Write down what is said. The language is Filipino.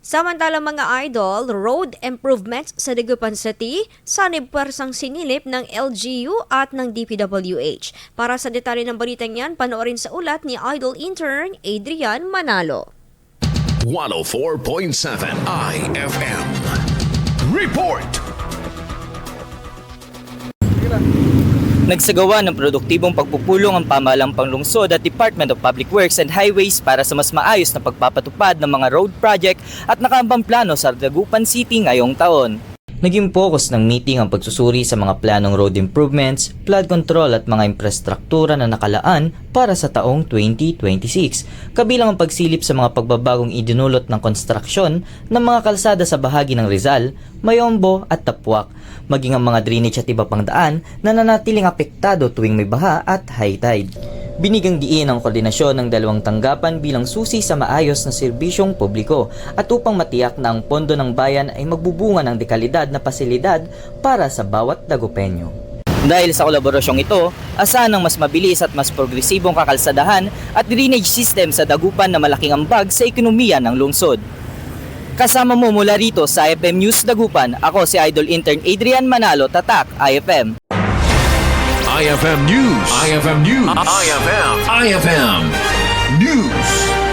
Samantalang mga idol, road improvements sa Dagupan City, sanib pwersang sinilip ng LGU at ng DPWH. Para sa detalye ng balitang yan, panoorin sa ulat ni Idol Intern Adrian Manalo. 104.7 IFM. Report! Nagsagawa ng produktibong pagpupulong ang pamahalaang panglungsod at Department of Public Works and Highways para sa mas maayos na pagpapatupad ng mga road project at nakaambang plano sa Dagupan City ngayong taon. Naging focus ng meeting ang pagsusuri sa mga planong road improvements, flood control at mga infrastruktura na nakalaan para sa taong 2026, kabilang ang pagsilip sa mga pagbabagong idinulot ng konstruksyon ng mga kalsada sa bahagi ng Rizal, Mayombo at Tapuac, maging ang mga drainage at iba pang daan na nanatiling apektado tuwing may baha at high tide. Binigang diin ang koordinasyon ng dalawang tanggapan bilang susi sa maayos na serbisyong publiko at upang matiyak na ang pondo ng bayan ay magbubunga ng dekalidad na pasilidad para sa bawat Dagupenyo. Dahil sa kolaborasyong ito, asahan ng mas mabilis at mas progresibong kakalsadahan at drainage system sa Dagupan na malaking ambag sa ekonomiya ng lungsod. Kasama mo mula rito sa IFM News Dagupan, ako si Idol Intern Adrian Manalo, Tatak, IFM. IFM News. IFM News. IFM News.